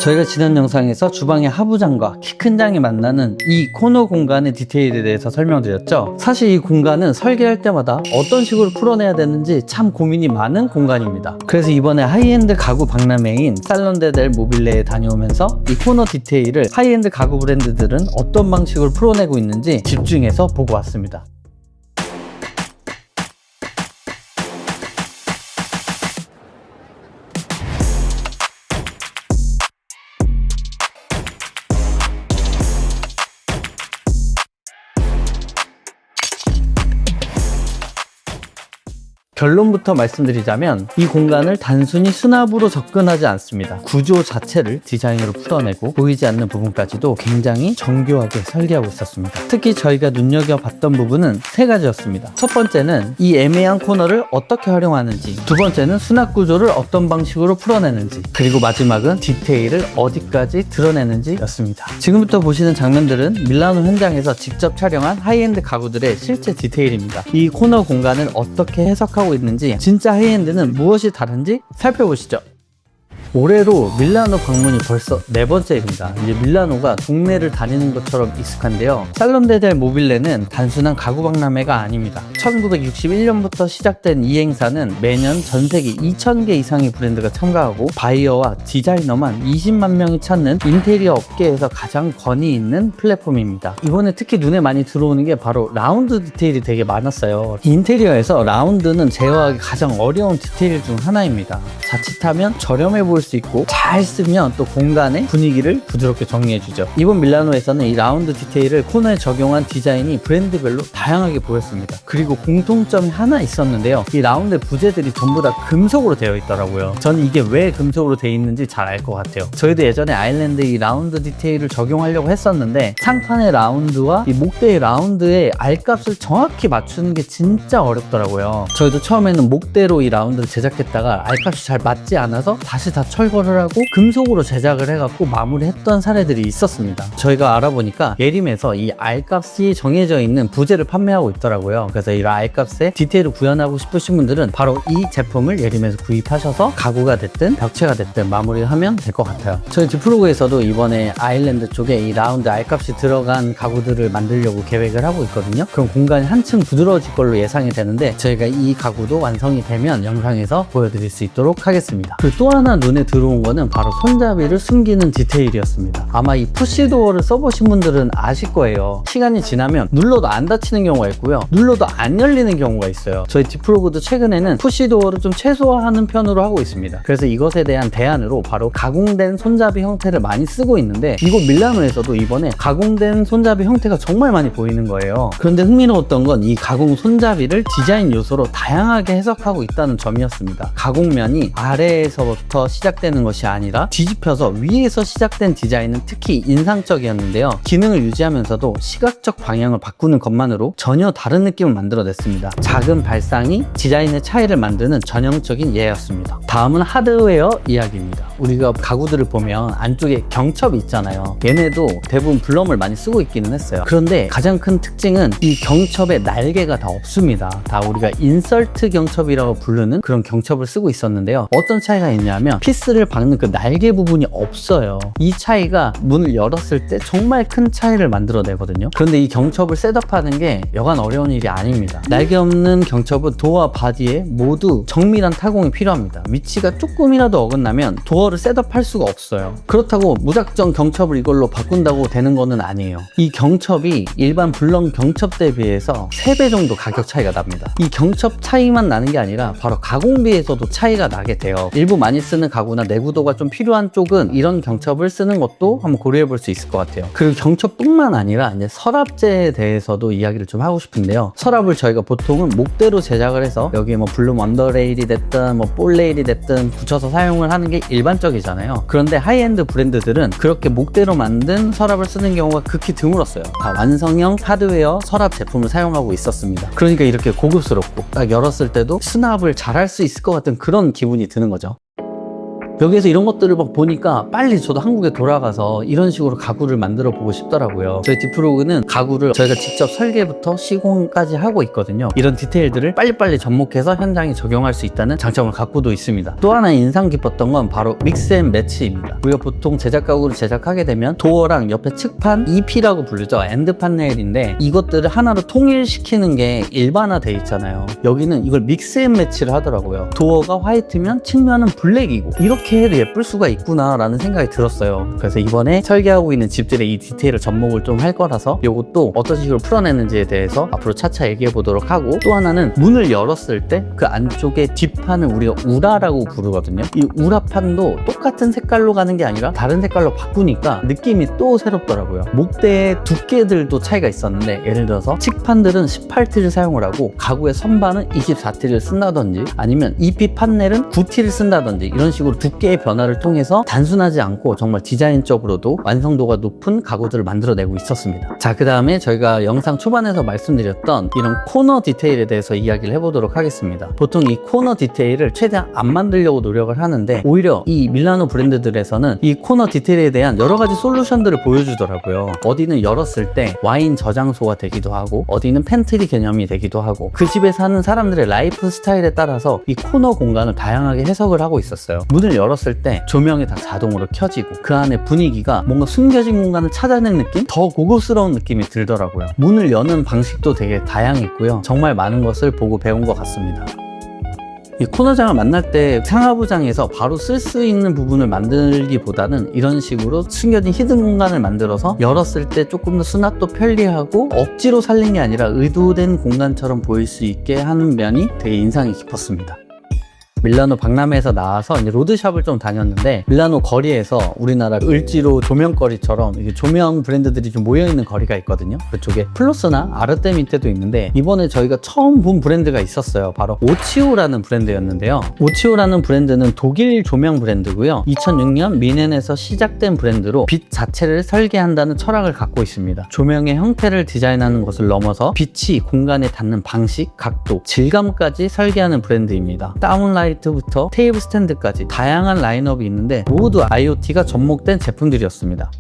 저희가 지난 영상에서 주방의 하부장과 키 큰 장이 만나는 이 코너 공간의 디테일에 대해서 설명드렸죠. 사실 이 공간은 설계할 때마다 어떤 식으로 풀어내야 되는지 참 고민이 많은 공간입니다. 그래서 이번에 하이엔드 가구 박람회인 살론데델 모빌레에 다녀오면서 이 코너 디테일을 하이엔드 가구 브랜드들은 어떤 방식으로 풀어내고 있는지 집중해서 보고 왔습니다. 결론부터 말씀드리자면 이 공간을 단순히 수납으로 접근하지 않습니다. 구조 자체를 디자인으로 풀어내고 보이지 않는 부분까지도 굉장히 정교하게 설계하고 있었습니다. 특히 저희가 눈여겨봤던 부분은 세 가지였습니다. 첫 번째는 이 애매한 코너를 어떻게 활용하는지, 두 번째는 수납 구조를 어떤 방식으로 풀어내는지, 그리고 마지막은 디테일을 어디까지 드러내는지 였습니다. 지금부터 보시는 장면들은 밀라노 현장에서 직접 촬영한 하이엔드 가구들의 실제 디테일입니다. 이 코너 공간을 어떻게 해석하고 있는지, 진짜 하이엔드는 무엇이 다른지 살펴보시죠. 올해로 밀라노 방문이 벌써 4번째입니다. 이제 밀라노가 동네를 다니는 것처럼 익숙한데요. 살론데델 모빌레는 단순한 가구 박람회가 아닙니다. 1961년부터 시작된 이 행사는 매년 전 세계 2,000개 이상의 브랜드가 참가하고 바이어와 디자이너만 20만 명이 찾는 인테리어 업계에서 가장 권위 있는 플랫폼입니다. 이번에 특히 눈에 많이 들어오는 게 바로 라운드 디테일이 되게 많았어요. 인테리어에서 라운드는 제어하기 가장 어려운 디테일 중 하나입니다. 자칫하면 저렴해 보일 수 있고 잘 쓰면 또 공간의 분위기를 부드럽게 정리해주죠. 이번 밀라노에서는 이 라운드 디테일을 코너에 적용한 디자인이 브랜드별로 다양하게 보였습니다. 그리고 공통점이 하나 있었는데요. 이 라운드 부재들이 전부 다 금속으로 되어 있더라고요. 저는 이게 왜 금속으로 되어 있는지 잘 알 것 같아요. 저희도 예전에 아일랜드 이 라운드 디테일을 적용하려고 했었는데 상판의 라운드와 이 목대의 라운드의 알값을 정확히 맞추는 게 진짜 어렵더라고요. 저희도 처음에는 목대로 이 라운드를 제작했다가 알값이 잘 맞지 않아서 다시 다 철거를 하고 금속으로 제작을 해갖고 마무리했던 사례들이 있었습니다. 저희가 알아보니까 예림에서 이 알값이 정해져 있는 부재를 판매하고 있더라고요. 그래서 이 알값에 디테일을 구현하고 싶으신 분들은 바로 이 제품을 예림에서 구입하셔서 가구가 됐든 벽체가 됐든 마무리를 하면 될 것 같아요. 저희 디프로그에서도 이번에 아일랜드 쪽에 이 라운드 알값이 들어간 가구들을 만들려고 계획을 하고 있거든요. 그럼 공간이 한층 부드러워질 걸로 예상이 되는데 저희가 이 가구도 완성이 되면 영상에서 보여드릴 수 있도록 하겠습니다. 그리고 또 하나 눈에 들어온 거는 바로 손잡이를 숨기는 디테일이었습니다. 아마 이 푸시도어를 써보신 분들은 아실 거예요. 시간이 지나면 눌러도 안 닫히는 경우가 있고요, 눌러도 안 열리는 경우가 있어요. 저희 디프로그도 최근에는 푸시도어를 좀 최소화하는 편으로 하고 있습니다. 그래서 이것에 대한 대안으로 바로 가공된 손잡이 형태를 많이 쓰고 있는데, 이곳 밀라노에서도 이번에 가공된 손잡이 형태가 정말 많이 보이는 거예요. 그런데 흥미로웠던 건 이 가공 손잡이를 디자인 요소로 다양하게 해석하고 있다는 점이었습니다. 가공면이 아래에서부터 시작되는 것이 아니라 뒤집혀서 위에서 시작된 디자인은 특히 인상적이었는데요. 기능을 유지하면서도 시각적 방향을 바꾸는 것만으로 전혀 다른 느낌을 만들어냈습니다. 작은 발상이 디자인의 차이를 만드는 전형적인 예였습니다. 다음은 하드웨어 이야기입니다. 우리가 가구들을 보면 안쪽에 경첩이 있잖아요. 얘네도 대부분 블럼을 많이 쓰고 있기는 했어요. 그런데 가장 큰 특징은 이 경첩에 날개가 다 없습니다. 다 우리가 인설트 경첩이라고 부르는 그런 경첩을 쓰고 있었는데요. 어떤 차이가 있냐면 피스를 박는 그 날개 부분이 없어요. 이 차이가 문을 열었을 때 정말 큰 차이를 만들어내거든요. 그런데 이 경첩을 셋업하는 게 여간 어려운 일이 아닙니다. 날개 없는 경첩은 도어와 바디에 모두 정밀한 타공이 필요합니다. 위치가 조금이라도 어긋나면 도어를 셋업할 수가 없어요. 그렇다고 무작정 경첩을 이걸로 바꾼다고 되는 거는 아니에요. 이 경첩이 일반 블럼 경첩대에 비해서 3배 정도 가격 차이가 납니다. 이 경첩 차이만 나는 게 아니라 바로 가공비에서도 차이가 나게 돼요. 일부 많이 쓰는 가구나 내구도가 좀 필요한 쪽은 이런 경첩을 쓰는 것도 한번 고려해 볼 수 있을 것 같아요. 그리고 경첩뿐만 아니라 이제 서랍재에 대해서도 이야기를 좀 하고 싶은데요. 서랍을 저희가 보통은 목대로 제작을 해서 여기에 뭐 블룸 언더레일이 됐든 뭐 볼레일이 됐든 붙여서 사용을 하는 게 일반적이잖아요. 그런데 하이엔드 브랜드들은 그렇게 목대로 만든 서랍을 쓰는 경우가 극히 드물었어요. 다 완성형 하드웨어 서랍 제품을 사용하고 있었습니다. 그러니까 이렇게 고급스럽고 딱 열었을 때도 수납을 잘 할 수 있을 것 같은 그런 기분이 드는 거죠. 여기에서 이런 것들을 막 보니까 빨리 저도 한국에 돌아가서 이런 식으로 가구를 만들어 보고 싶더라고요. 저희 디프로그는 가구를 저희가 직접 설계부터 시공까지 하고 있거든요. 이런 디테일들을 빨리빨리 접목해서 현장에 적용할 수 있다는 장점을 갖고도 있습니다. 또 하나 인상 깊었던 건 바로 믹스 앤 매치입니다. 우리가 보통 제작 가구를 제작하게 되면 도어랑 옆에 측판, EP라고 부르죠. 엔드 판넬인데 이것들을 하나로 통일시키는 게 일반화돼 있잖아요. 여기는 이걸 믹스 앤 매치를 하더라고요. 도어가 화이트면 측면은 블랙이고 이렇게 해도 예쁠 수가 있구나 라는 생각이 들었어요. 그래서 이번에 설계하고 있는 집들의 이 디테일을 접목을 좀 할 거라서 이것도 어떤 식으로 풀어내는지에 대해서 앞으로 차차 얘기해 보도록 하고, 또 하나는 문을 열었을 때 그 안쪽에 뒷판을 우리가 우라라고 부르거든요. 이 우라판도 똑같은 색깔로 가는 게 아니라 다른 색깔로 바꾸니까 느낌이 또 새롭더라고요. 목대의 두께들도 차이가 있었는데, 예를 들어서 칙판들은 18T를 사용을 하고 가구의 선반은 24T를 쓴다든지 아니면 EP 판넬은 9T를 쓴다든지 이런 식으로 두께의 변화를 통해서 단순하지 않고 정말 디자인적으로도 완성도가 높은 가구들을 만들어내고 있었습니다. 자, 그 다음에 저희가 영상 초반에서 말씀드렸던 이런 코너 디테일에 대해서 이야기를 해보도록 하겠습니다. 보통 이 코너 디테일을 최대한 안 만들려고 노력을 하는데, 오히려 이 밀라노 브랜드들에서는 이 코너 디테일에 대한 여러 가지 솔루션들을 보여주더라고요. 어디는 열었을 때 와인 저장소가 되기도 하고, 어디는 팬트리 개념이 되기도 하고, 그 집에 사는 사람들의 라이프 스타일에 따라서 이 코너 공간을 다양하게 해석을 하고 있었어요. 문을 열었을 때 조명이 다 자동으로 켜지고 그 안에 분위기가 뭔가 숨겨진 공간을 찾아낸 느낌? 더 고급스러운 느낌이 들더라고요. 문을 여는 방식도 되게 다양했고요. 정말 많은 것을 보고 배운 것 같습니다. 이 코너장을 만날 때 상하부장에서 바로 쓸 수 있는 부분을 만들기보다는 이런 식으로 숨겨진 히든 공간을 만들어서 열었을 때 조금 더 수납도 편리하고 억지로 살린 게 아니라 의도된 공간처럼 보일 수 있게 하는 면이 되게 인상이 깊었습니다. 밀라노 박람회에서 나와서 이제 로드샵을 좀 다녔는데, 밀라노 거리에서 우리나라 을지로 조명거리처럼 이게 조명 브랜드들이 좀 모여있는 거리가 있거든요. 그쪽에 플러스나 아르테미테도 있는데, 이번에 저희가 처음 본 브랜드가 있었어요. 바로 오치오라는 브랜드였는데요. 오치오라는 브랜드는 독일 조명 브랜드고요. 2006년 미넨에서 시작된 브랜드로 빛 자체를 설계한다는 철학을 갖고 있습니다. 조명의 형태를 디자인하는 것을 넘어서 빛이 공간에 닿는 방식, 각도, 질감까지 설계하는 브랜드입니다. 다운라이트부터 테이블 스탠드까지 다양한 라인업이 있는데 모두 IoT가 접목된 제품들이었습니다.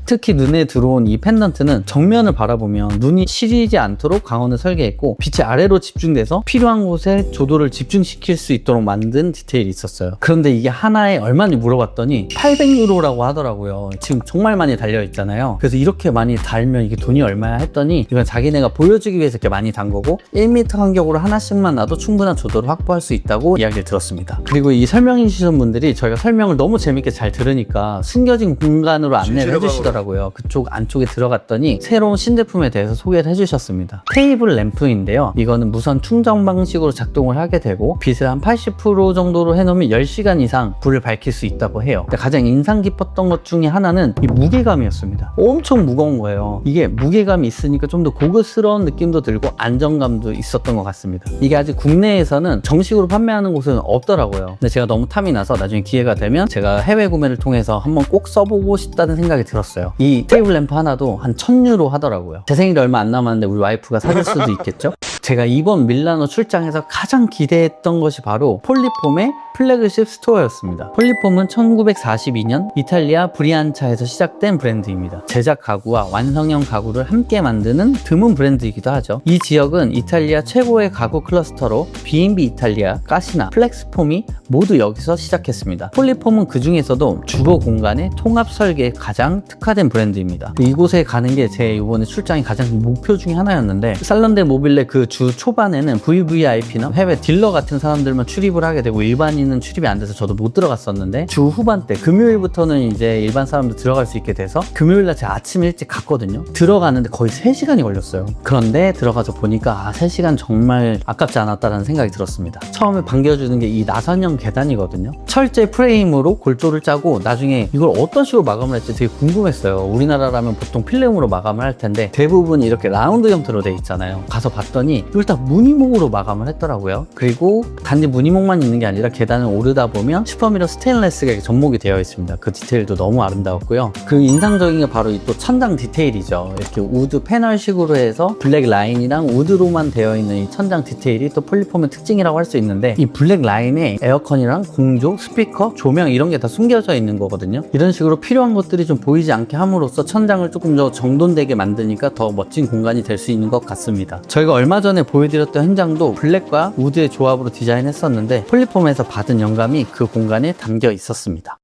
특히 눈에 들어온 이 펜던트는 정면을 바라보면 눈이 시리지 않도록 광원을 설계했고, 빛이 아래로 집중돼서 필요한 곳에 조도를 집중시킬 수 있도록 만든 디테일이 있었어요. 그런데 이게 하나에 얼마나 물어봤더니 800유로라고 하더라고요. 지금 정말 많이 달려있잖아요. 그래서 이렇게 많이 달면 이게 돈이 얼마야 했더니, 이건 자기네가 보여주기 위해서 이렇게 많이 단 거고 1m 간격으로 하나씩만 놔도 충분한 조도를 확보할 수 있다고 이야기를 들었습니다. 그리고 이 설명해 주신 분들이 저희가 설명을 너무 재밌게 잘 들으니까 숨겨진 공간으로 안내를 해주시더라고요. 그쪽 안쪽에 들어갔더니 새로운 신제품에 대해서 소개를 해주셨습니다. 테이블 램프인데요. 이거는 무선 충전 방식으로 작동을 하게 되고 빛을 한 80% 정도로 해놓으면 10시간 이상 불을 밝힐 수 있다고 해요. 가장 인상 깊었던 것 중에 하나는 이 무게감이었습니다. 엄청 무거운 거예요. 이게 무게감이 있으니까 좀 더 고급스러운 느낌도 들고 안정감도 있었던 것 같습니다. 이게 아직 국내에서는 정식으로 판매하는 곳은 없더라고요. 근데 제가 너무 탐이 나서 나중에 기회가 되면 제가 해외 구매를 통해서 한번 꼭 써보고 싶다는 생각이 들었어요. 이 테이블 램프 하나도 한 1000유로 하더라고요. 제 생일이 얼마 안 남았는데 우리 와이프가 사줄 수도 있겠죠? 제가 이번 밀라노 출장에서 가장 기대했던 것이 바로 폴리폼의 플래그십 스토어였습니다. 폴리폼은 1942년 이탈리아 브리안차에서 시작된 브랜드입니다. 제작 가구와 완성형 가구를 함께 만드는 드문 브랜드이기도 하죠. 이 지역은 이탈리아 최고의 가구 클러스터로 B&B 이탈리아, 가시나, 플렉스폼이 모두 여기서 시작했습니다. 폴리폼은 그 중에서도 주거 공간의 통합 설계에 가장 특화된 브랜드입니다. 이곳에 가는 게 제 이번에 출장의 가장 목표 중에 하나였는데, 살런데 모빌레 그 주 초반에는 VVIP나 해외 딜러 같은 사람들만 출입을 하게 되고 일반인은 출입이 안 돼서 저도 못 들어갔었는데, 주 후반 때 금요일부터는 이제 일반 사람들 들어갈 수 있게 돼서 금요일날 제가 아침 일찍 갔거든요. 들어가는데 거의 3시간이 걸렸어요. 그런데 들어가서 보니까 3시간 정말 아깝지 않았다는 생각이 들었습니다. 처음에 반겨주는 게 이 나선형 계단이거든요. 철제 프레임으로 골조를 짜고 나중에 이걸 어떤 식으로 마감을 할지 되게 궁금했어요. 우리나라라면 보통 필름으로 마감을 할 텐데 대부분 이렇게 라운드 형태로 돼 있잖아요. 가서 봤더니 이걸 다 무늬목으로 마감을 했더라고요. 그리고 단지 무늬목만 있는 게 아니라 계단을 오르다 보면 슈퍼미러 스테인레스가 이렇게 접목이 되어 있습니다. 그 디테일도 너무 아름다웠고요. 그 인상적인 게 바로 이 또 천장 디테일이죠. 이렇게 우드 패널식으로 해서 블랙 라인이랑 우드로만 되어 있는 이 천장 디테일이 또 폴리폼의 특징이라고 할 수 있는데, 이 블랙 라인에 에어컨이랑 공조, 스피커, 조명 이런 게 다 숨겨져 있는 거거든요. 이런 식으로 필요한 것들이 좀 보이지 않게 함으로써 천장을 조금 더 정돈되게 만드니까 더 멋진 공간이 될 수 있는 것 같습니다. 저희가 얼마 전에 보여드렸던 현장도 블랙과 우드의 조합으로 디자인했었는데 폴리폼에서 받은 영감이 그 공간에 담겨 있었습니다.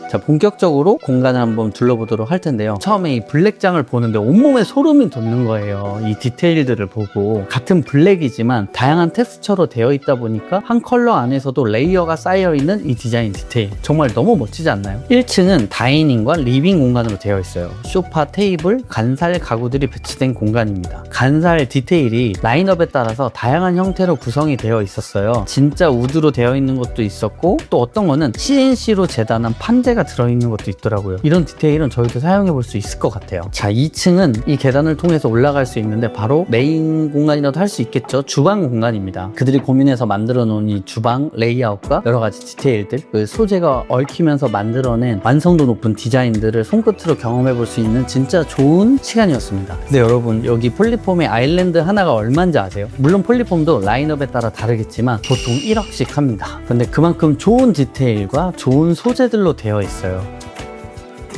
자, 본격적으로 공간을 한번 둘러보도록 할 텐데요. 처음에 이 블랙장을 보는데 온몸에 소름이 돋는 거예요. 이 디테일들을 보고. 같은 블랙이지만 다양한 텍스처로 되어 있다 보니까 한 컬러 안에서도 레이어가 쌓여있는 이 디자인 디테일, 정말 너무 멋지지 않나요? 1층은 다이닝과 리빙 공간으로 되어 있어요. 소파, 테이블, 간살 가구들이 배치된 공간입니다. 간살 디테일이 라인업에 따라서 다양한 형태로 구성이 되어 있었어요. 진짜 우드로 되어 있는 것도 있었고, 또 어떤 거는 CNC로 재단한 판재가 들어있는 것도 있더라고요. 이런 디테일은 저희도 사용해 볼 수 있을 것 같아요. 자, 2층은 이 계단을 통해서 올라갈 수 있는데 바로 메인 공간이라도 할 수 있겠죠. 주방 공간입니다. 그들이 고민해서 만들어 놓은 이 주방 레이아웃과 여러 가지 디테일들, 그 소재가 얽히면서 만들어낸 완성도 높은 디자인들을 손끝으로 경험해 볼 수 있는 진짜 좋은 시간이었습니다. 근데 여러분, 여기 폴리폼의 아일랜드 하나가 얼마인지 아세요? 물론 폴리폼도 라인업에 따라 다르겠지만 보통 1억씩 합니다. 근데 그만큼 좋은 디테일과 좋은 소재들로 되어 있어요.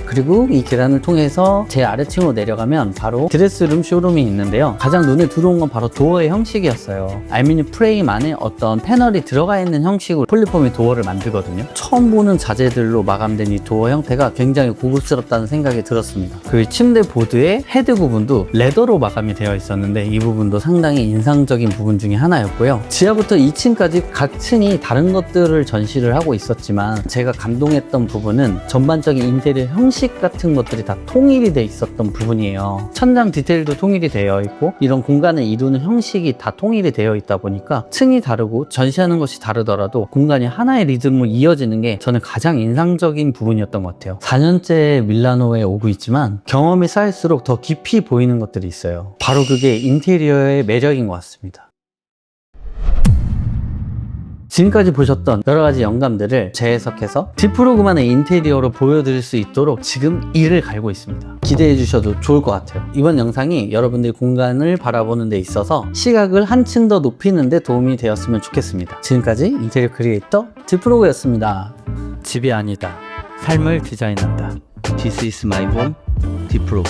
그리고 이 계단을 통해서 제 아래층으로 내려가면 바로 드레스룸 쇼룸이 있는데요. 가장 눈에 들어온 건 바로 도어의 형식이었어요. 알루미늄 프레임 안에 어떤 패널이 들어가 있는 형식으로 폴리폼이 도어를 만들거든요. 처음 보는 자재들로 마감된 이 도어 형태가 굉장히 고급스럽다는 생각이 들었습니다. 그 침대 보드의 헤드 부분도 레더로 마감이 되어 있었는데 이 부분도 상당히 인상적인 부분 중에 하나였고요. 지하부터 2층까지 각 층이 다른 것들을 전시를 하고 있었지만 제가 감동했던 부분은 전반적인 인테리어 형식 같은 것들이 다 통일이 돼 있었던 부분이에요. 천장 디테일도 통일이 되어 있고 이런 공간을 이루는 형식이 다 통일이 되어 있다 보니까 층이 다르고 전시하는 것이 다르더라도 공간이 하나의 리듬으로 이어지는 게 저는 가장 인상적인 부분이었던 것 같아요. 4년째 밀라노에 오고 있지만 경험이 쌓일수록 더 깊이 보이는 것들이 있어요. 바로 그게 인테리어의 매력인 것 같습니다. 지금까지 보셨던 여러가지 영감들을 재해석해서 디프로그만의 인테리어로 보여드릴 수 있도록 지금 이를 갈고 있습니다. 기대해 주셔도 좋을 것 같아요. 이번 영상이 여러분들이 공간을 바라보는 데 있어서 시각을 한층 더 높이는 데 도움이 되었으면 좋겠습니다. 지금까지 인테리어 크리에이터 디프로그였습니다. 집이 아니다, 삶을 디자인한다. This is my home, 디프로그.